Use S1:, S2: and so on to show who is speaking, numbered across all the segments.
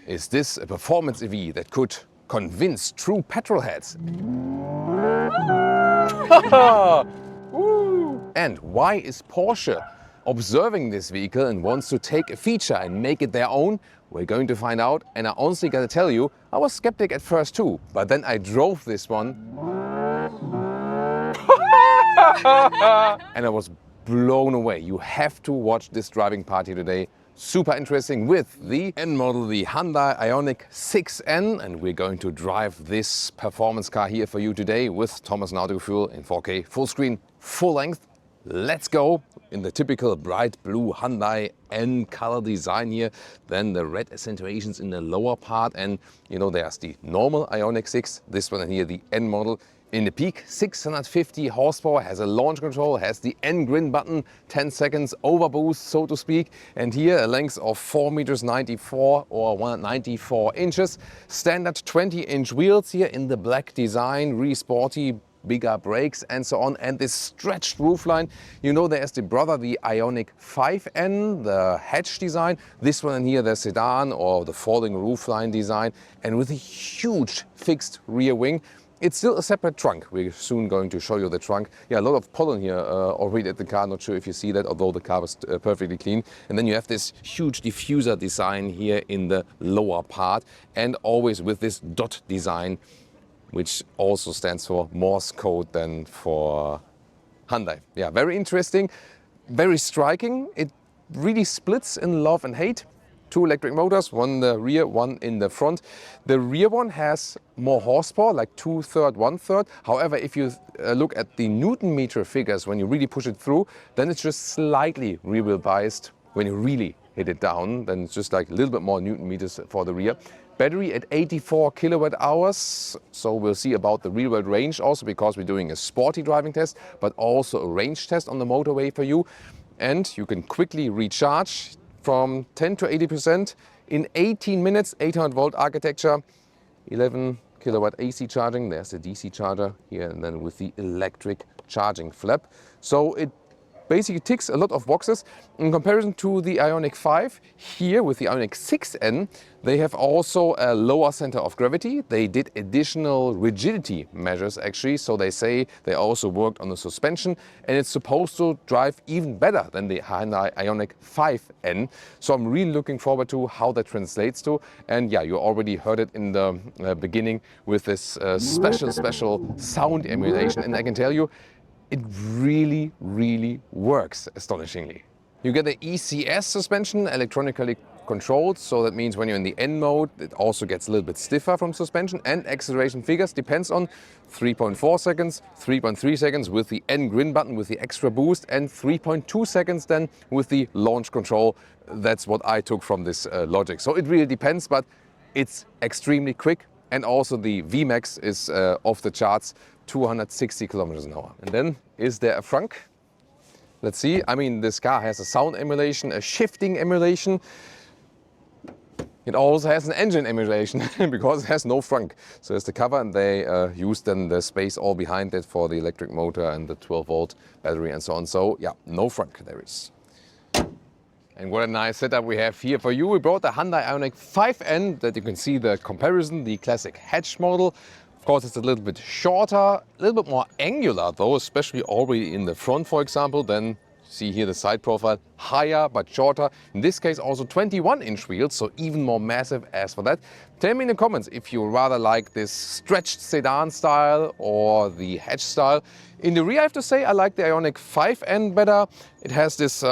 S1: Is this a performance EV that could convince true petrol heads? And why is Porsche observing this vehicle and wants to take a feature and make it their own? We're going to find out, and I honestly gotta tell you, I was skeptic at first too, but then I drove this one and I was blown away. You have to watch this driving party today. Super interesting with the N model, the Hyundai Ioniq 6N, and we're going to drive this performance car here for you today with Thomas Nautical Fuel in 4K, full screen, full length. Let's go in the typical bright blue Hyundai N color design here. Then the red accentuations in the lower part, and you know there's the normal Ioniq 6, this one here, the N model. In the peak, 650 horsepower, has a launch control, has the N grin button, 10 seconds overboost, so to speak. And here a length of 4 meters 94 or 194 inches. Standard 20-inch wheels here in the black design, really sporty, bigger brakes and so on. And this stretched roofline, you know there's the brother, the Ioniq 5N, the hatch design. This one here, the sedan or the folding roofline design. And with a huge fixed rear wing. It's still a separate trunk. We're soon going to show you the trunk. Yeah, a lot of pollen here already at the car. Not sure if you see that, although the car was perfectly clean. And then you have this huge diffuser design here in the lower part, and always with this dot design, which also stands for Morse code than for Hyundai. Yeah, very interesting, very striking. It really splits in love and hate. 2 electric motors, one in the rear, one in the front. The rear one has more horsepower, like 2/3, 1/3. However, if you look at the Newton meter figures, when you really push it through, then it's just slightly rear wheel biased. When you really hit it down, then it's just like a little bit more Newton meters for the rear. Battery at 84 kilowatt hours. So we'll see about the real world range also, because we're doing a sporty driving test, but also a range test on the motorway for you. And you can quickly recharge from 10 to 80% in 18 minutes, 800 volt architecture, 11 kilowatt AC charging. There's the DC charger here, and then with the electric charging flap. So it basically ticks a lot of boxes. In comparison to the Ioniq 5, here with the Ioniq 6N, they have also a lower center of gravity. They did additional rigidity measures actually, so they say they also worked on the suspension, and it's supposed to drive even better than the Hyundai Ioniq 5N. So I'm really looking forward to how that translates to. And yeah, you already heard it in the beginning with this special sound emulation, and I can tell you, it really, really works, astonishingly. You get the ECS suspension, electronically controlled, so that means when you're in the N mode, it also gets a little bit stiffer from suspension, and acceleration figures depends on 3.4 seconds, 3.3 seconds with the N grin button with the extra boost, and 3.2 seconds then with the launch control. That's what I took from this logic. So it really depends, but it's extremely quick, and also the VMAX is off the charts. 260 kilometers an hour. And then, is there a frunk? Let's see. I mean, this car has a sound emulation, a shifting emulation. It also has an engine emulation because it has no frunk. So there's the cover, and they use then the space all behind it for the electric motor and the 12-volt battery and so on. So yeah, no frunk there is. And what a nice setup we have here for you. We brought the Hyundai Ioniq 5N, that you can see the comparison, the classic hatch model. Of course, it's a little bit shorter, a little bit more angular though, especially already in the front, for example. Then see here the side profile, higher but shorter. In this case, also 21-inch wheels, so even more massive as for that. Tell me in the comments if you rather like this stretched sedan style or the hatch style. In the rear, I have to say, I like the Ioniq 5N better. It has this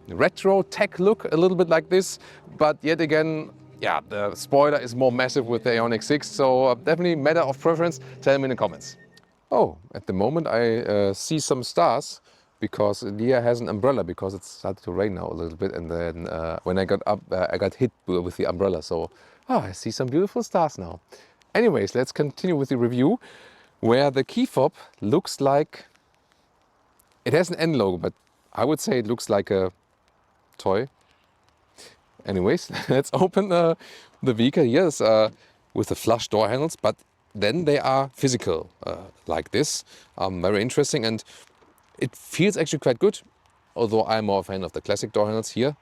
S1: retro tech look, a little bit like this, but yet again, yeah, the spoiler is more massive with the Ioniq 6, so definitely matter of preference. Tell me in the comments. Oh, at the moment I see some stars, because Leah has an umbrella, because it started to rain now a little bit, and then when I got up, I got hit with the umbrella, so I see some beautiful stars now. Anyways, let's continue with the review, where the key fob looks like, it has an N logo, but I would say it looks like a toy. Anyways, let's open the vehicle. Yes, with the flush door handles, but then they are physical like this. Very interesting, and it feels actually quite good. Although I'm more a fan of the classic door handles here.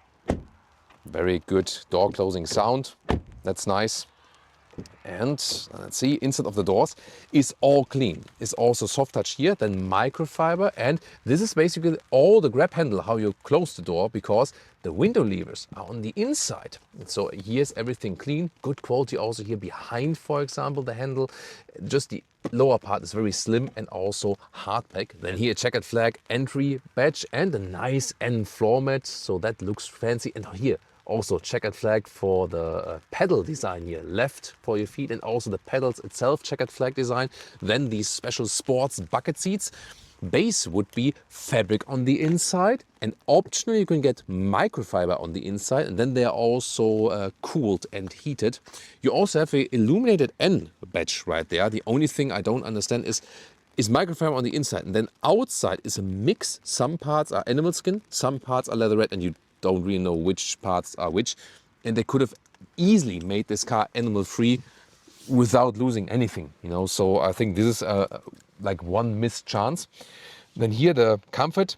S1: Very good door closing sound. That's nice. And let's see, inside of the doors is all clean. It's also soft touch here, then microfiber, and this is basically all the grab handle, how you close the door, because the window levers are on the inside. So here's everything clean, good quality also here behind, for example, the handle. Just the lower part is very slim and also hard pack. Then here checkered flag, entry badge, and a nice N floor mat, so that looks fancy. And here also checkered flag for the pedal design here, left for your feet, and also the pedals itself, checkered flag design. Then these special sports bucket seats. Base would be fabric on the inside, and optionally you can get microfiber on the inside, and then they are also cooled and heated. You also have a illuminated N badge right there. The only thing I don't understand is microfiber on the inside, and then outside is a mix. Some parts are animal skin, some parts are leatherette, and you don't really know which parts are which. And they could have easily made this car animal free without losing anything, you know. So I think this is like one missed chance. Then here the comfort,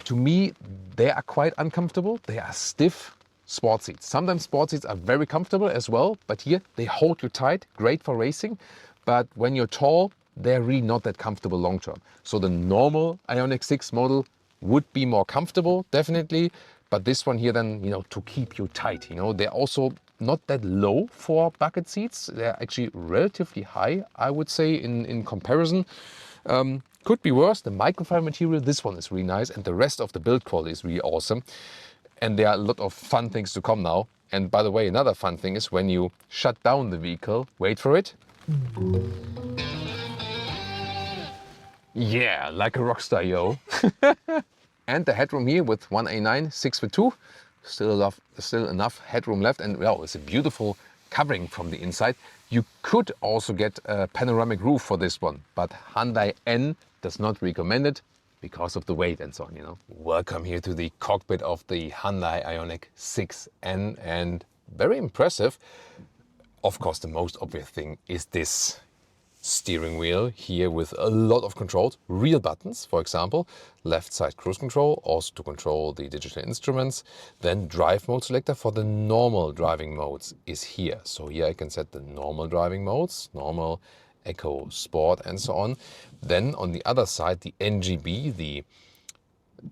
S1: to me, they are quite uncomfortable. They are stiff sport seats. Sometimes sport seats are very comfortable as well, but here they hold you tight, great for racing. But when you're tall, they're really not that comfortable long term. So the normal Ioniq 6 model would be more comfortable, definitely. But this one here then, you know, to keep you tight, you know, they're also not that low for bucket seats. They're actually relatively high, I would say, in comparison. Could be worse. The microfiber material, this one is really nice, and the rest of the build quality is really awesome. And there are a lot of fun things to come now. And by the way, another fun thing is when you shut down the vehicle, wait for it. Yeah, like a rock star, yo. And the headroom here with 1A9, 6'2", still enough headroom left, and well, it's a beautiful covering from the inside. You could also get a panoramic roof for this one, but Hyundai N does not recommend it because of the weight and so on, you know. Welcome here to the cockpit of the Hyundai Ioniq 6N, and very impressive. Of course, the most obvious thing is this steering wheel here with a lot of controls, real buttons, for example, left side cruise control, also to control the digital instruments. Then drive mode selector for the normal driving modes is here. So here I can set the normal driving modes, normal, eco, sport, and so on. Then on the other side, the NGB, the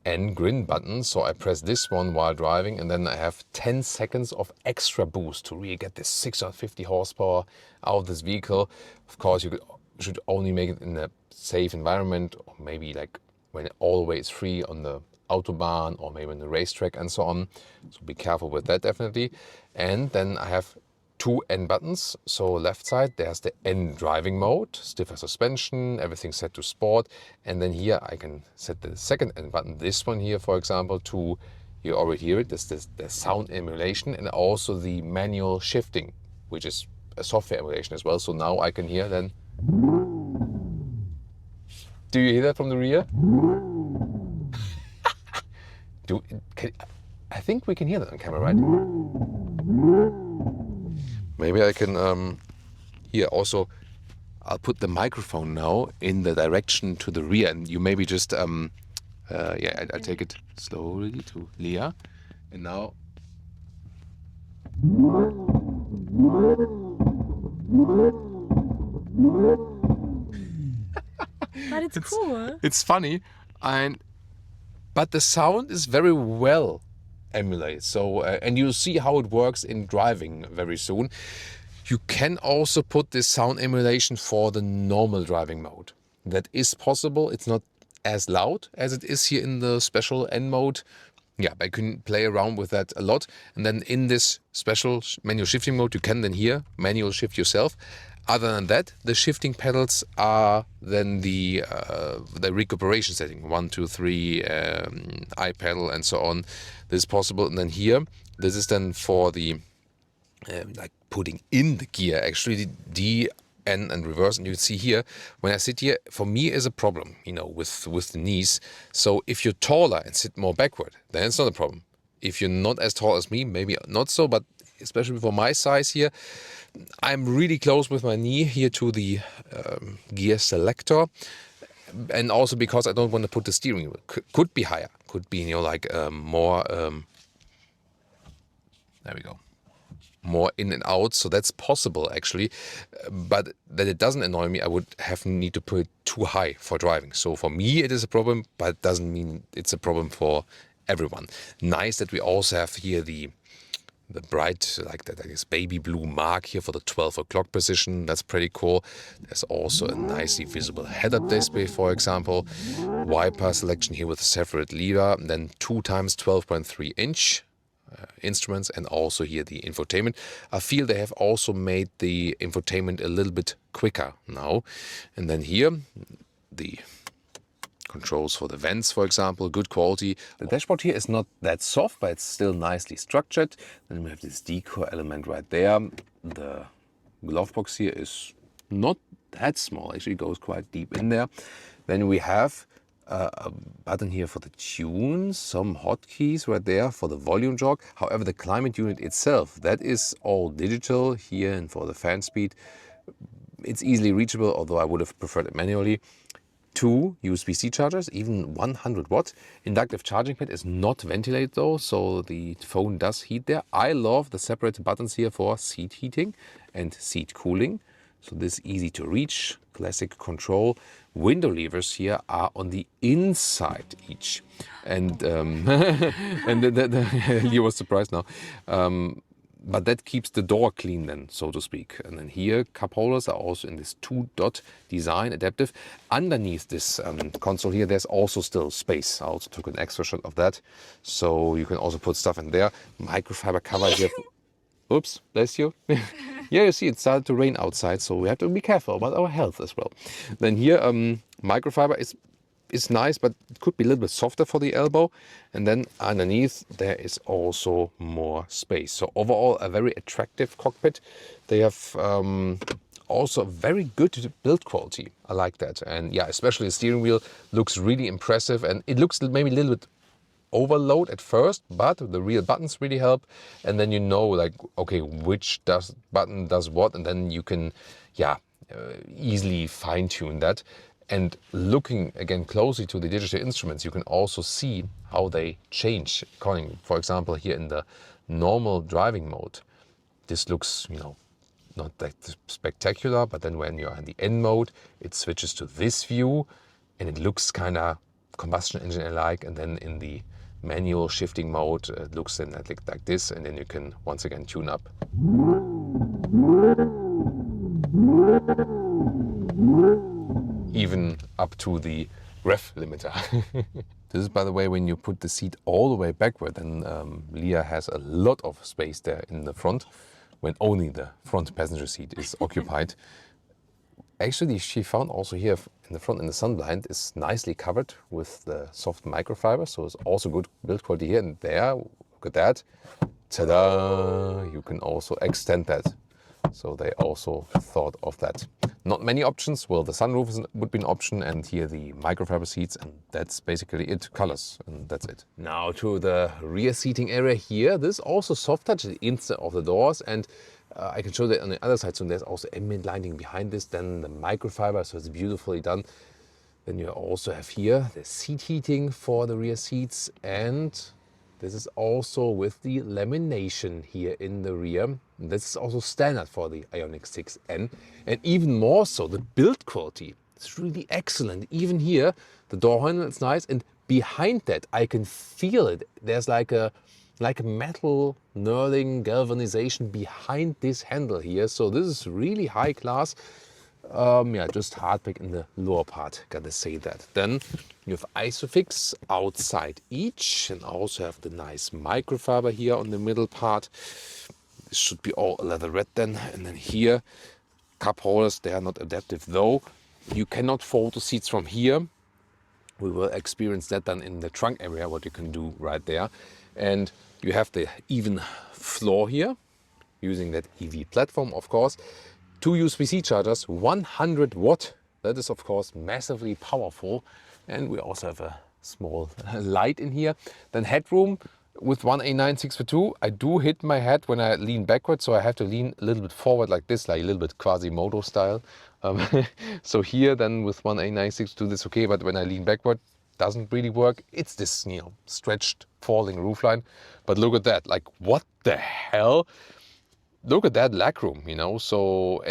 S1: N grin button. So I press this one while driving, and then I have 10 seconds of extra boost to really get this 650 horsepower out of this vehicle. Of course, you should only make it in a safe environment, or maybe like when it always is free on the Autobahn or maybe on the racetrack and so on. So be careful with that, definitely. And then I have two N buttons. So left side, there's the N driving mode, stiffer suspension, everything set to sport. And then here I can set the second N button, this one here, for example, to, you already hear it, the sound emulation, and also the manual shifting, which is a software emulation as well. So now I can hear then. Do you hear that from the rear? I think we can hear that on camera, right? Maybe I can, here also, I'll put the microphone now in the direction to the rear, and you maybe just, yeah, I'll take it slowly to Leah, and now.
S2: But it's cool.
S1: It's funny, but the sound is very well emulate. So, and you'll see how it works in driving very soon. You can also put this sound emulation for the normal driving mode. That is possible. It's not as loud as it is here in the special N mode. Yeah, but you can play around with that a lot. And then in this special manual shifting mode, you can then hear manual shift yourself. Other than that, the shifting pedals are then the recuperation setting, 1, 2, 3, I pedal and so on. This is possible. And then here, this is then for the like putting in the gear, actually the D, N and reverse. And you can see here, when I sit here, for me is a problem, you know, with the knees. So if you're taller and sit more backward, then it's not a problem. If you're not as tall as me, maybe not so, but especially for my size here, I'm really close with my knee here to the gear selector. And also because I don't want to put the steering wheel, could be higher, could be, you know, like more, there we go, more in and out, so that's possible actually, but that it doesn't annoy me, I would need to put it too high for driving. So for me it is a problem, but it doesn't mean it's a problem for everyone. Nice that we also have here the bright, like that, I guess, baby blue mark here for the 12 o'clock position. That's pretty cool. There's also a nicely visible head-up display, for example. Wiper selection here with a separate lever, and then 2 times 12.3 inch instruments, and also here the infotainment. I feel they have also made the infotainment a little bit quicker now. And then here, the controls for the vents, for example, good quality. The dashboard here is not that soft, but it's still nicely structured. Then we have this decor element right there. The glove box here is not that small, actually goes quite deep in there. Then we have a button here for the tunes, some hotkeys right there for the volume jog. However, the climate unit itself, that is all digital here, and for the fan speed, it's easily reachable, although I would have preferred it manually. 2 USB-C chargers, even 100 watt. Inductive charging pad is not ventilated though, so the phone does heat there. I love the separate buttons here for seat heating and seat cooling. So this is easy to reach, classic control. Window levers here are on the inside each. And, he was surprised now. But that keeps the door clean then, so to speak. And then here, cup holders are also in this 2-dot design, adaptive. Underneath this console here, there's also still space. I also took an extra shot of that. So you can also put stuff in there. Microfiber cover here. Oops, bless you. Yeah, you see, it started to rain outside, so we have to be careful about our health as well. Then here, microfiber is nice, but it could be a little bit softer for the elbow. And then underneath there is also more space. So overall, a very attractive cockpit. They have also very good build quality. I like that. And yeah, especially the steering wheel looks really impressive, and it looks maybe a little bit overload at first, but the real buttons really help. And then you know, like, okay, which button does what, and then you can, easily fine tune that. And looking again closely to the digital instruments, you can also see how they change according. For example, here in the normal driving mode, this looks, not that spectacular, but then when you're in the N mode, it switches to this view and it looks kind of combustion engine-alike. And then in the manual shifting mode, it looks then like this, and then you can once again tune up. Even up to the ref limiter. This is, by the way, when you put the seat all the way backward, and Leah has a lot of space there in the front, when only the front passenger seat is occupied. Actually, she found also here in the front, in the sun blind, is nicely covered with the soft microfiber, so it's also good build quality here. And there, look at that, ta-da! You can also extend that. So they also thought of that. Not many options. Well, the sunroof would be an option, and here the microfiber seats, and that's basically it. Colors, and that's it. Now to the rear seating area here. This is also soft touch at the inside of the doors, and I can show that on the other side. So there's also ambient lighting behind this, then the microfiber, so it's beautifully done. Then you also have here the seat heating for the rear seats, and this is also with the lamination here in the rear. This is also standard for the Ioniq 6N. And even more so, the build quality is really excellent. Even here, the door handle is nice, and behind that, I can feel it. There's like a metal knurling galvanization behind this handle here. So this is really high class. Just hardback in the lower part, gotta say that. Then you have Isofix outside each, and also have the nice microfiber here on the middle part. This should be all leather red then. And then here, cup holders, they are not adaptive though. You cannot fold the seats from here. We will experience that then in the trunk area, what you can do right there. And you have the even floor here, using that EV platform, of course. 2 USB-C chargers, 100 watt. That is, of course, massively powerful. And we also have a small light in here. Then headroom with 1A9642. I do hit my head when I lean backwards, so I have to lean a little bit forward like this, like a little bit Quasimodo style. So here then with 1A9642, that's okay, but when I lean backward, doesn't really work. It's this, you know, stretched, falling roofline. But look at that, like what the hell? Look at that legroom, you know. So,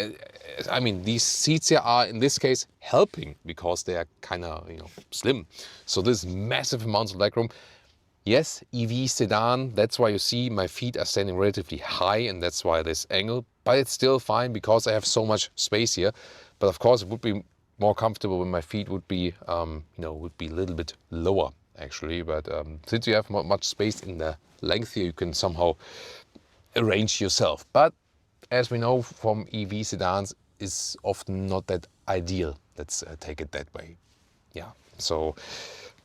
S1: I mean, these seats here are, in this case, helping because they are kind of, you know, slim. So this massive amounts of legroom. Yes, EV sedan, that's why you see my feet are standing relatively high, and that's why this angle. But it's still fine because I have so much space here. But of course, it would be more comfortable when my feet would be, you know, would be a little bit lower actually. But since you have much space in the length here, you can somehow arrange yourself. But as we know from EV sedans, is often not that ideal. Let's take it that way. Yeah, so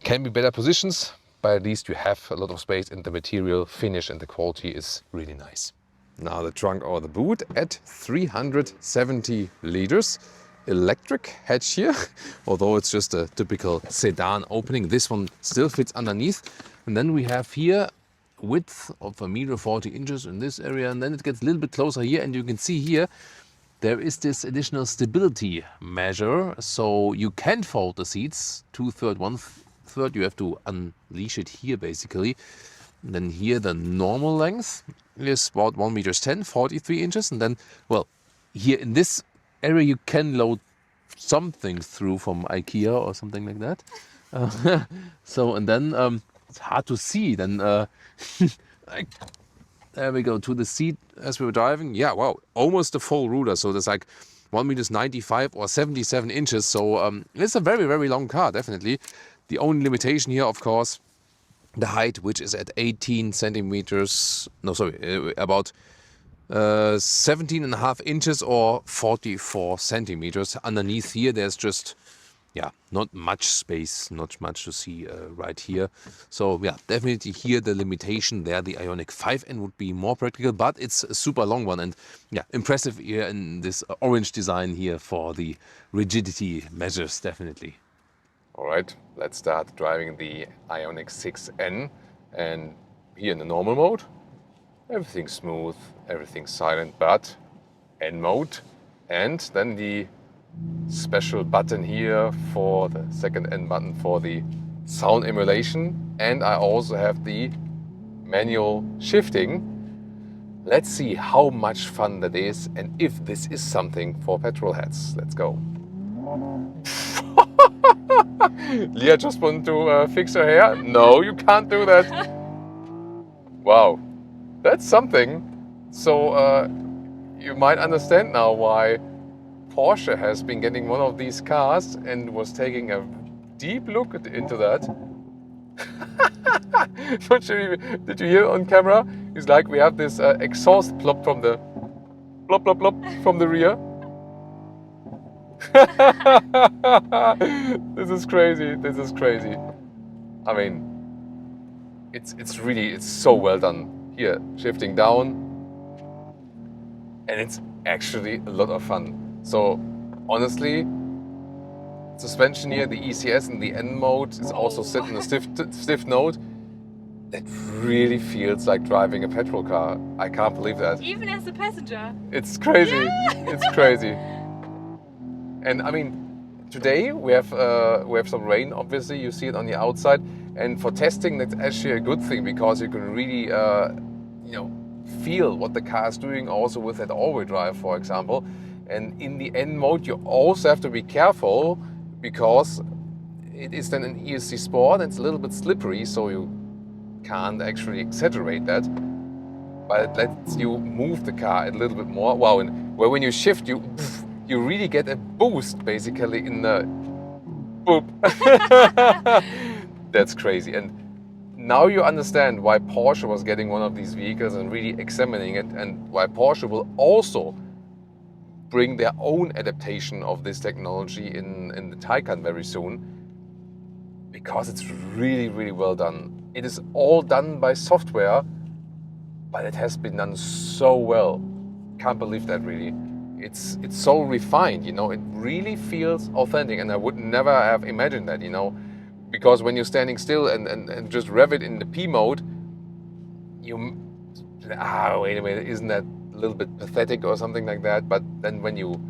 S1: can be better positions, but at least you have a lot of space, and the material finish and the quality is really nice. Now the trunk or the boot at 370 liters. Electric hatch here, although it's just a typical sedan opening. This one still fits underneath. And then we have here width of 1.40 meters in this area, and then it gets a little bit closer here, and you can see here there is this additional stability measure, so you can fold the seats 2/3, 1/3. You have to unleash it here basically. And then here the normal length is about 1.10 meters, 43 inches, and then, well, here in this area you can load something through from IKEA or something like that. So, and then it's hard to see. Then like, there we go to the seat as we were driving. Yeah, wow, almost a full ruler. So there's like 1.95 meters or 77 inches. So it's a very, very long car, definitely. The only limitation here, of course, the height, which is at 18 centimeters. No, sorry, about 17.5 inches or 44 centimeters. Underneath here, there's just, yeah, not much space, not much to see right here. So yeah, definitely here the limitation there, the Ioniq 5N would be more practical, but it's a super long one, and yeah, impressive here in this orange design here for the rigidity measures, definitely. All right, let's start driving the Ioniq 6N, and here in the normal mode, everything's smooth, everything's silent, but N mode, and then the special button here for the second N button for the sound emulation, and I also have the manual shifting. Let's see how much fun that is and if this is something for petrol heads. Let's go. Leah just wanted to fix her hair. No, you can't do that. Wow, that's something. So you might understand now why Porsche has been getting one of these cars and was taking a deep look into that. Not sure, did you hear it on camera? It's like we have this exhaust plop from the plop plop plop from the rear. This is crazy. This is crazy. I mean, it's really so well done. Here, shifting down, and it's actually a lot of fun. So honestly, suspension here, the ECS and the N mode is also set in a stiff note. That really feels like driving a petrol car. I can't believe that.
S2: Even as a passenger.
S1: It's crazy.
S2: Yeah.
S1: It's crazy. And I mean, today we have some rain. Obviously, you see it on the outside. And for testing, that's actually a good thing because you can really, feel what the car is doing. Also with that all-wheel drive, for example. And in the N mode, you also have to be careful because it is then an ESC Sport. And it's a little bit slippery, so you can't actually exaggerate that. But it lets you move the car a little bit more. Wow! And when you shift, you really get a boost basically in the boop. That's crazy. And now you understand why Porsche was getting one of these vehicles and really examining it, and why Porsche will also bring their own adaptation of this technology in the Taycan very soon, because it's really, really well done. It is all done by software, but it has been done so well. Can't believe that, really. It's so refined, it really feels authentic, and I would never have imagined that, because when you're standing still and just rev it in the P mode, wait a minute, isn't that a little bit pathetic or something like that? But then when you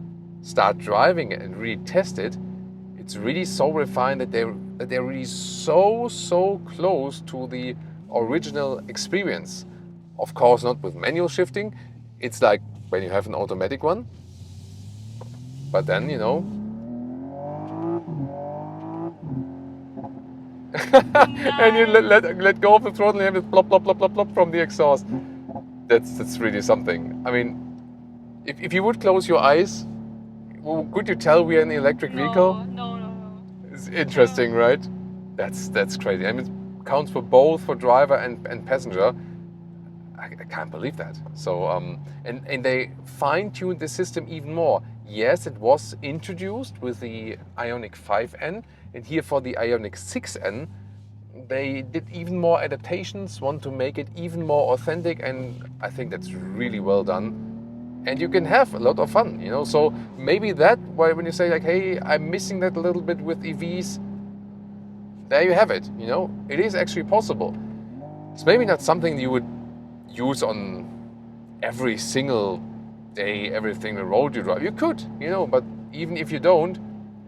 S1: start driving it and really test it, it's really so refined that they that they're really so close to the original experience. Of course, not with manual shifting. It's like when you have an automatic one. But then, you know. And you let go of the throttle and you have it plop, plop, plop, plop, plop from the exhaust. That's really something. I mean, if you would close your eyes, could you tell we're an electric vehicle?
S2: No.
S1: It's interesting, right? That's crazy. I mean, it counts for both for driver and passenger. I can't believe that. So and they fine-tuned the system even more. Yes, it was introduced with the Ioniq 5N, and here for the Ioniq 6N, they did even more adaptations, want to make it even more authentic, and I think that's really well done. And you can have a lot of fun, you know. So maybe that, when you say like, hey, I'm missing that a little bit with EVs, there you have it, you know. It is actually possible. It's maybe not something you would use on every single day, every single road you drive. You could, you know, but even if you don't,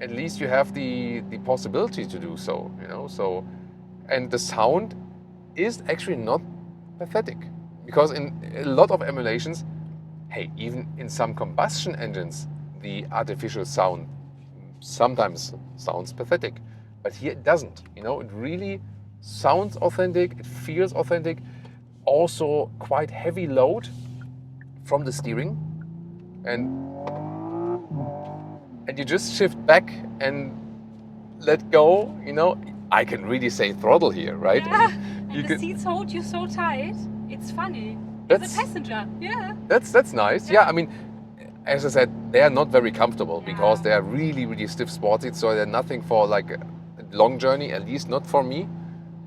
S1: at least you have the possibility to do so, you know. So, and the sound is actually not pathetic, because in a lot of emulations, hey, even in some combustion engines, the artificial sound sometimes sounds pathetic, but here it doesn't, you know. It really sounds authentic, it feels authentic. Also quite heavy load from the steering, and you just shift back and let go, you know. I can really say throttle here, right?
S2: Yeah, and the seats hold you so tight, it's funny. As a passenger, yeah.
S1: That's nice. Yeah, I mean, as I said, they are not very comfortable because they are really stiff sport seats, so they're nothing for like a long journey, at least not for me.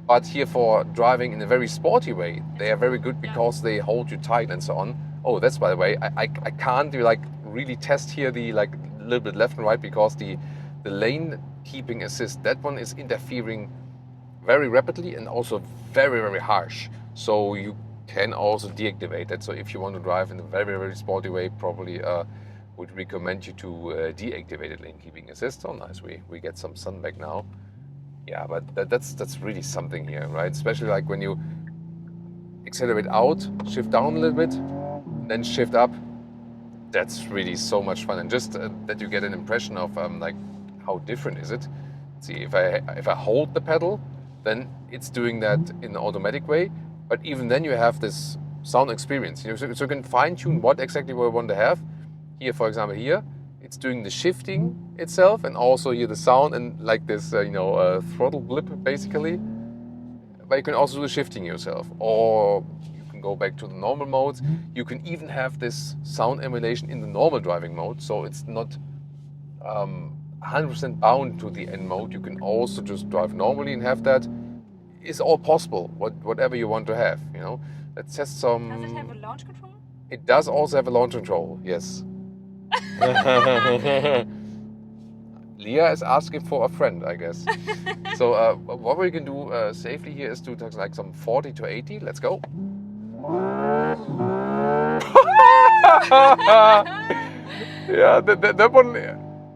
S1: But here for driving in a very sporty way, they are very good because they hold you tight and so on. Oh, that's by the way, I can't do like really test here the like a little bit left and right, because the lane keeping assist, that one is interfering very rapidly and also very harsh. So you can also deactivate that. So if you want to drive in a very sporty way, probably would recommend you to deactivate the lane keeping assist. Oh, nice, we get some sun back now. Yeah, but that's really something here, right? Especially like when you accelerate out, shift down a little bit, then shift up. That's really so much fun, and just that you get an impression of like how different is it. See, if I hold the pedal, then it's doing that in an automatic way. But even then, you have this sound experience. You know, so you can fine tune what exactly we want to have. Here, for example, here. It's doing the shifting itself, and also here the sound and like this, throttle blip basically. But you can also do the shifting yourself, or you can go back to the normal modes. You can even have this sound emulation in the normal driving mode, so it's not 100% bound to the N mode. You can also just drive normally and have that. It's all possible, whatever you want to have, you know. Let's test some.
S2: Does it have a launch control?
S1: It does also have a launch control, yes. Leah is asking for a friend, I guess. So what we can do safely here is to take like some 40 to 80. Let's go. Yeah, that one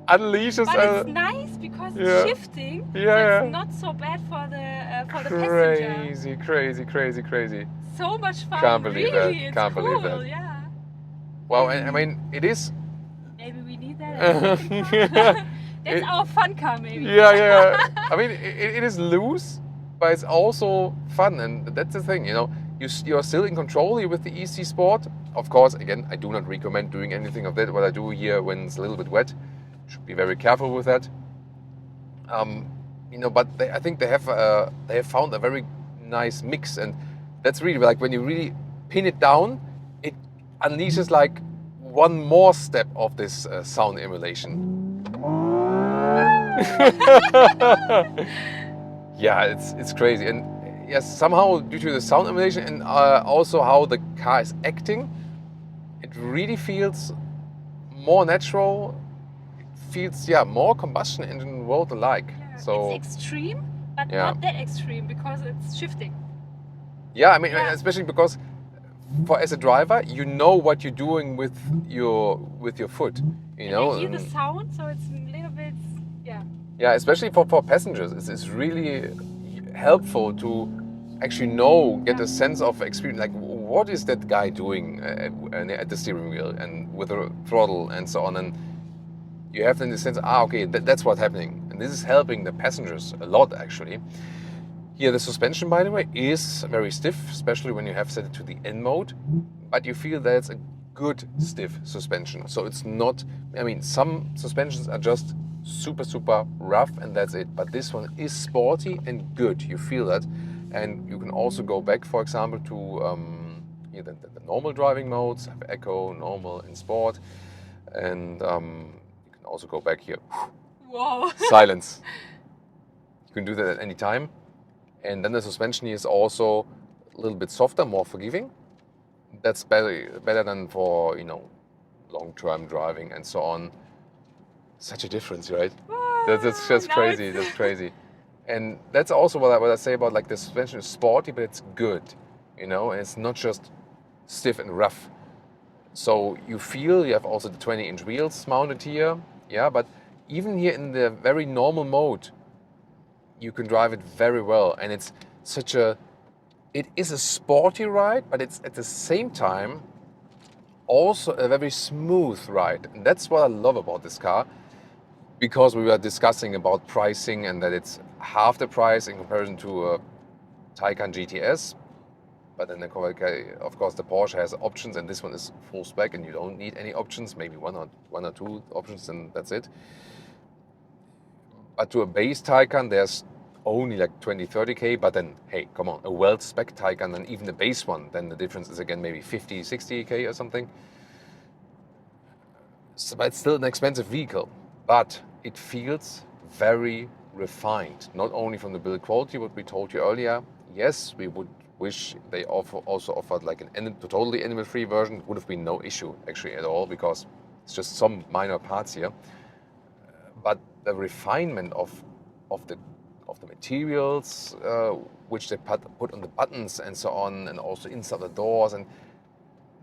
S1: unleashes.
S2: But it's nice because it's shifting. So it's not so bad for the passenger.
S1: Crazy.
S2: So much fun.
S1: Can't believe
S2: really.
S1: that. Can't
S2: cool.
S1: believe that.
S2: Yeah.
S1: Well, I mean, it is.
S2: Maybe we need that. That's our fun car, maybe.
S1: Yeah. I mean, it is loose, but it's also fun, and that's the thing. You know, you're still in control here with the EC Sport. Of course, again, I do not recommend doing anything of that. What I do here when it's a little bit wet, should be very careful with that. But I think they have found a very nice mix, and that's really like when you really pin it down, it unleashes like one more step of this sound emulation. Yeah, it's crazy, and yes, somehow due to the sound emulation and also how the car is acting, it really feels more natural. It feels more combustion engine world alike.
S2: Yeah,
S1: so
S2: it's extreme, but not that extreme because it's shifting.
S1: Yeah, I mean, especially because as a driver, you know what you're doing with your foot. You know,
S2: I hear the sound, so it's a little bit,
S1: Yeah, especially for passengers, it's really helpful to actually get a sense of experience, like what is that guy doing at the steering wheel and with the throttle and so on, and you have then the sense, okay, that's what's happening, and this is helping the passengers a lot actually. Here the suspension, by the way, is very stiff, especially when you have set it to the N mode, but you feel that it's a good stiff suspension. So it's not, I mean, some suspensions are just super rough and that's it, but this one is sporty and good, you feel that. And you can also go back, for example, to the normal driving modes, have eco, normal and sport, and you can also go back here.
S2: Whoa.
S1: Silence. You can do that at any time. And then the suspension here is also a little bit softer, more forgiving. That's better than for, you know, long-term driving and so on. Such a difference, right? That's just crazy. That's crazy. And that's also what I say about, like, the suspension is sporty, but it's good, you know, and it's not just stiff and rough. So you feel you have also the 20-inch wheels mounted here, yeah, but even here in the very normal mode, you can drive it very well. And it's it is a sporty ride, but it's at the same time also a very smooth ride. And that's what I love about this car, because we were discussing about pricing and that it's half the price in comparison to a Taycan GTS. But then, of course, the Porsche has options, and this one is full spec, and you don't need any options, maybe one or two options, and that's it. But to a base Taycan, there's only like 20-30K, but then, hey, come on, a well-spec Taycan, and even the base one, then the difference is again maybe 50-60K or something. So, but it's still an expensive vehicle, but it feels very refined, not only from the build quality, what we told you earlier. Yes, we would wish they also offered like a totally animal-free version. Would have been no issue actually at all, because it's just some minor parts here. But the refinement of the materials which they put on the buttons and so on, and also inside the doors, and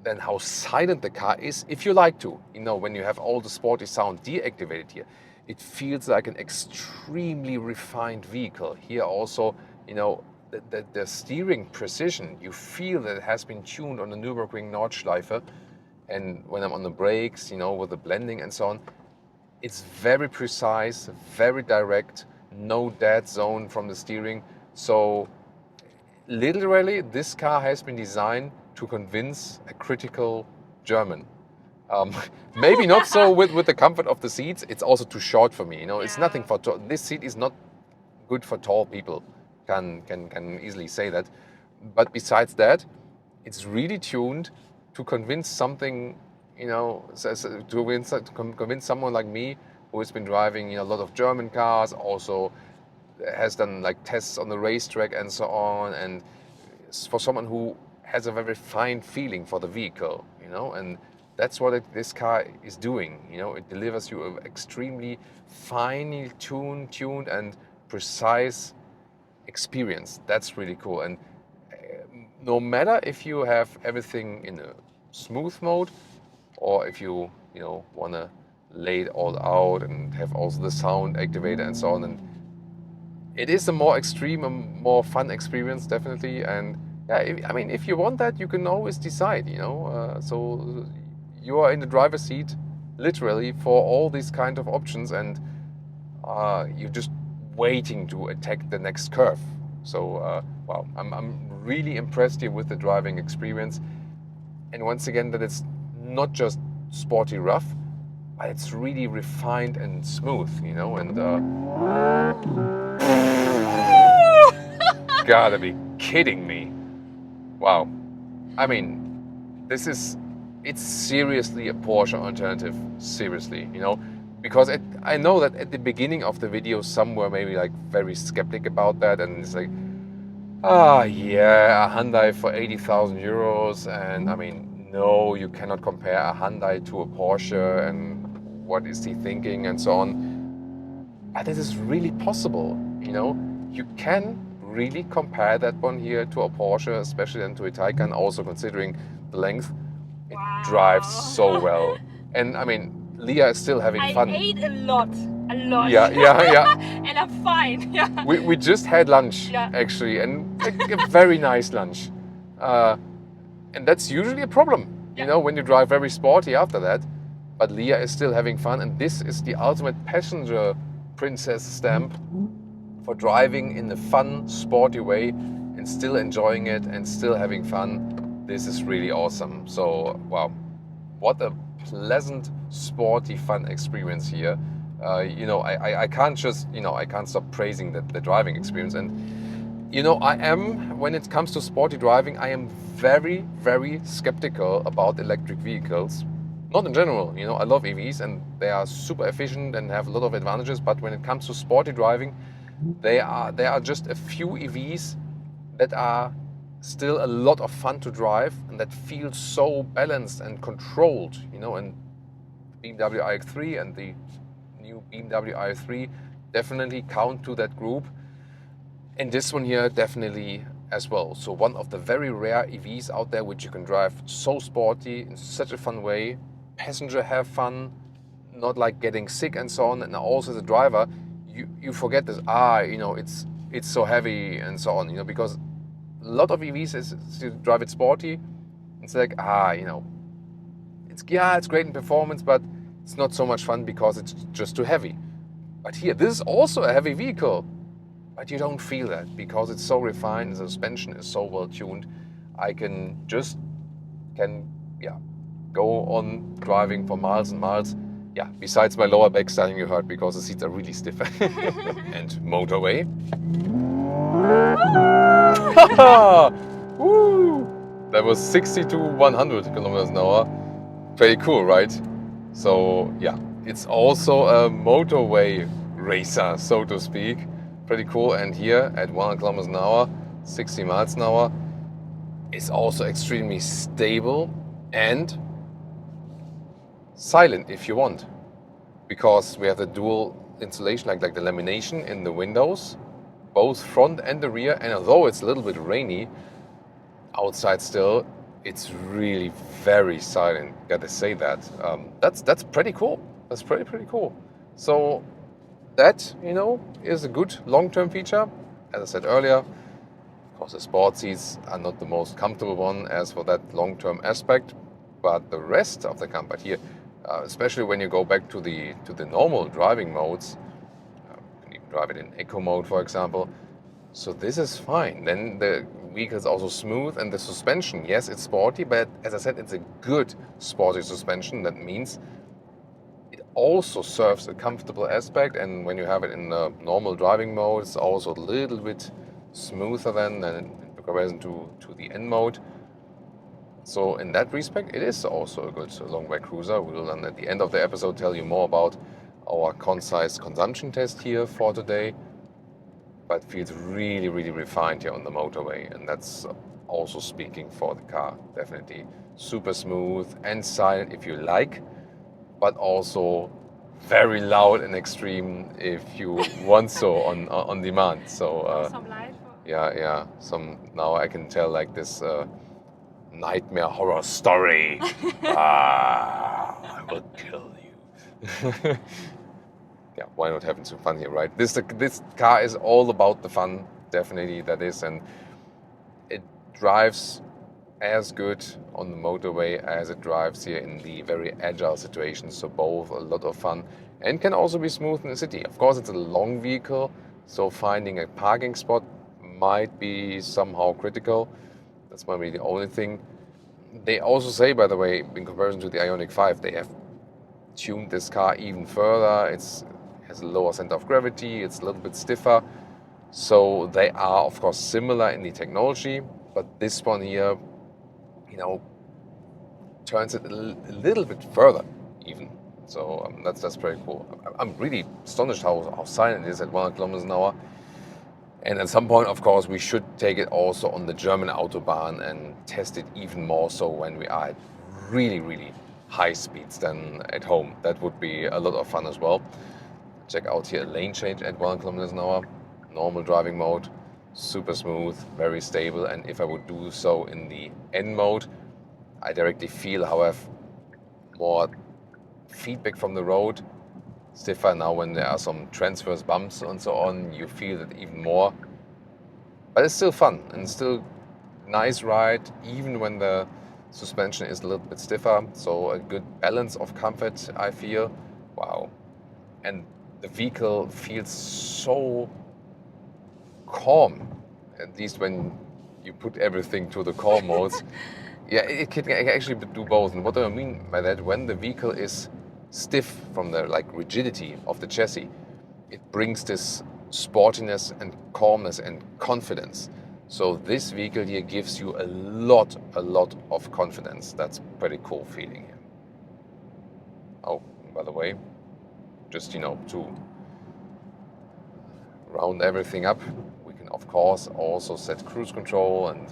S1: then how silent the car is, if you like to, you know, when you have all the sporty sound deactivated here, it feels like an extremely refined vehicle. Here also, you know, the steering precision, you feel that it has been tuned on the Nürburgring Nordschleife, and when I'm on the brakes, you know, with the blending and so on, it's very precise, very direct, no dead zone from the steering. So literally, this car has been designed to convince a critical German. Maybe not so with the comfort of the seats. It's also too short for me. You know, it's nothing for this seat is not good for tall people. Can easily say that. But besides that, it's really tuned to convince something. You know, to convince someone like me who has been driving, you know, a lot of German cars, also has done like tests on the racetrack and so on, and for someone who has a very fine feeling for the vehicle, you know, and that's what this car is doing. You know, it delivers you an extremely finely tuned and precise experience. That's really cool. And no matter if you have everything in a smooth mode, or if you know, want to lay it all out and have also the sound activated and so on, and it is a more extreme and more fun experience, definitely. And yeah, I mean, if you want that, you can always decide, you know. So you are in the driver's seat, literally, for all these kind of options, and you're just waiting to attack the next curve. So wow, I'm really impressed here with the driving experience, and once again, that it's not just sporty rough, but it's really refined and smooth, you know. And gotta be kidding me. Wow. I mean, it's seriously a Porsche alternative, seriously, you know, because I know that at the beginning of the video, some were maybe like very skeptic about that, and it's like, yeah, a Hyundai for 80,000 euros, and I mean, no, you cannot compare a Hyundai to a Porsche, and what is he thinking, and so on. But this is really possible, you know. You can really compare that one here to a Porsche, especially then to a Taycan, also considering the length. It drives so well. And I mean, Leah is still having fun.
S2: I ate a lot. a lot.
S1: Yeah.
S2: And I'm fine. Yeah.
S1: We just had lunch,
S2: Yeah.
S1: actually, and a very nice lunch. And that's usually a problem, you know, when you drive very sporty after that. But Leah is still having fun, and this is the ultimate passenger princess stamp for driving in a fun, sporty way and still enjoying it and still having fun. This is really awesome. So, wow, what a pleasant, sporty, fun experience here. You know, I can't just, you know, I can't stop praising the driving experience. And, you know, when it comes to sporty driving, I am very, very skeptical about electric vehicles. Not in general, you know, I love EVs and they are super efficient and have a lot of advantages. But when it comes to sporty driving, there are just a few EVs that are still a lot of fun to drive and that feel so balanced and controlled, you know, and BMW iX3 and the new BMW i3 definitely count to that group. And this one here definitely as well. So one of the very rare EVs out there which you can drive so sporty in such a fun way, passenger have fun, not like getting sick and so on. And also as a driver, you forget this, you know, it's so heavy and so on, you know, because a lot of EVs is to drive it sporty. It's like, you know, it's great in performance, but it's not so much fun because it's just too heavy. But here, this is also a heavy vehicle, but you don't feel that because it's so refined, the suspension is so well tuned. I can go on driving for miles and miles. Yeah, besides my lower back starting you heard because the seats are really stiff. And motorway. Woo! That was 60 to 100 kilometers an hour. Pretty cool, right? So yeah, it's also a motorway racer, so to speak. Pretty cool. And here at 100 kilometers an hour, 60 miles an hour, it's also extremely stable and silent if you want, because we have the dual insulation, like the lamination in the windows, both front and the rear. And although it's a little bit rainy outside still, it's really very silent. Gotta say that. That's pretty cool. That's pretty cool. So that, you know, is a good long-term feature. As I said earlier, of course, the sport seats are not the most comfortable one as for that long-term aspect, but the rest of the comfort here, especially when you go back to the normal driving modes, you can even drive it in eco mode, for example. So this is fine. Then the vehicle is also smooth, and the suspension, yes, it's sporty, but as I said, it's a good sporty suspension. That means it also serves a comfortable aspect, and when you have it in the normal driving mode, it's also a little bit smoother than in comparison to the N mode. So in that respect, it is also a good long-way cruiser. We will then at the end of the episode tell you more about our concise consumption test here for today. But feels really, really refined here on the motorway. And that's also speaking for the car. Definitely super smooth and silent if you like, but also very loud and extreme if you want so on demand. So
S2: some light.
S1: Yeah. Now I can tell like this nightmare horror story. I will kill you. Yeah, why not having some fun here, right? This car is all about the fun, definitely that is, and it drives as good on the motorway as it drives here in the very agile situations. So both a lot of fun and can also be smooth in the city. Of course, it's a long vehicle, so finding a parking spot might be somehow critical. That's maybe the only thing. They also say, by the way, in comparison to the Ioniq 5, they have tuned this car even further. It has a lower center of gravity, it's a little bit stiffer. So they are, of course, similar in the technology, but this one here, you know, turns it a little bit further even. So that's pretty cool. I'm really astonished how silent it is at 100 kilometers an hour. And at some point, of course, we should take it also on the German Autobahn and test it even more so when we are at really, really high speeds than at home. That would be a lot of fun as well. Check out here, lane change at 100 kilometers an hour, normal driving mode, super smooth, very stable. And if I would do so in the N mode, I directly feel how I have more feedback from the road. stiffer. Now when there are some transverse bumps and so on, you feel it even more. But it's still fun and still nice ride, even when the suspension is a little bit stiffer. So a good balance of comfort, I feel. Wow. And the vehicle feels so calm, at least when you put everything to the calm modes. Yeah, it can actually do both. And what do I mean by that? When the vehicle is stiff from the rigidity of the chassis, it brings this sportiness and calmness and confidence. So this vehicle here gives you a lot of confidence. That's pretty cool feeling here. Oh, by the way, just to round everything up, we can of course also set cruise control and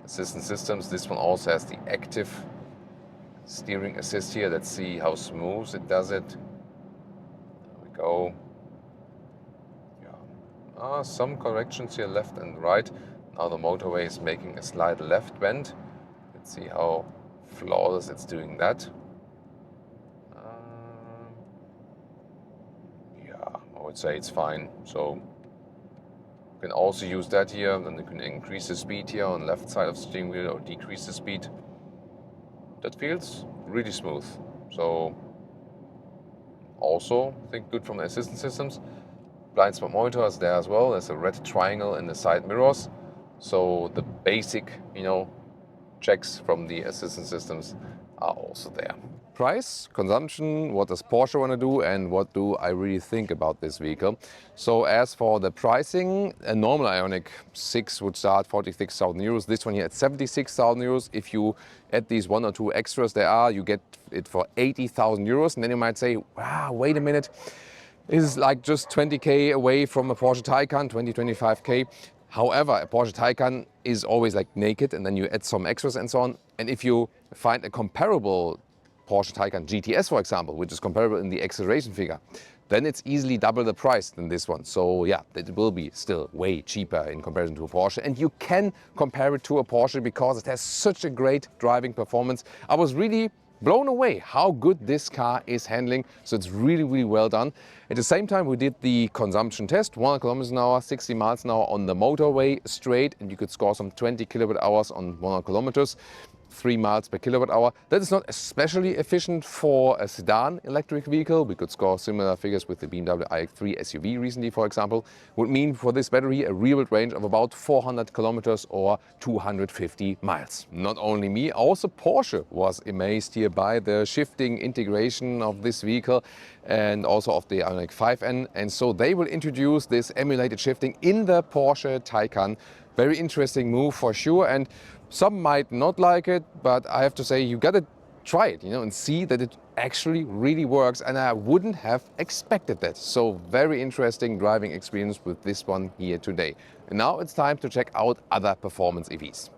S1: assistance systems. This one also has the active steering assist here. Let's see how smooth it does it. There we go. Yeah, some corrections here left and right. Now the motorway is making a slight left bend. Let's see how flawless it's doing that. Yeah, I would say it's fine. So you can also use that here, and you can increase the speed here on the left side of the steering wheel or decrease the speed. That feels really smooth. So also, I think good from the assistance systems. Blind spot monitor is there as well. There's a red triangle in the side mirrors. So the basic, checks from the assistance systems are also there. Price, consumption, what does Porsche want to do, and what do I really think about this vehicle? So as for the pricing, a normal Ioniq 6 would start 46,000 euros. This one here at 76,000 euros. If you add these one or two extras there are, you get it for 80,000 euros. And then you might say, wow, wait a minute. This is like just 20k away from a Porsche Taycan, 25k. However, a Porsche Taycan is always like naked, and then you add some extras and so on. And if you find a comparable Porsche Taycan GTS, for example, which is comparable in the acceleration figure, then it's easily double the price than this one. So yeah, it will be still way cheaper in comparison to a Porsche. And you can compare it to a Porsche because it has such a great driving performance. I was really blown away how good this car is handling. So it's really well done. At the same time, we did the consumption test, 100 kilometers an hour, 60 miles an hour on the motorway straight, and you could score some 20 kilowatt hours on 100 kilometers. 3 miles per kilowatt hour. That is not especially efficient for a sedan electric vehicle. We could score similar figures with the BMW iX3 SUV recently, for example. Would mean for this battery a real range of about 400 kilometers or 250 miles. Not only me, also Porsche was amazed here by the shifting integration of this vehicle and also of the Ioniq 5N. And so they will introduce this emulated shifting in the Porsche Taycan. Very interesting move for sure. And some might not like it, but I have to say you gotta try it, and see that it actually really works. And I wouldn't have expected that. So very interesting driving experience with this one here today. And now it's time to check out other performance EVs.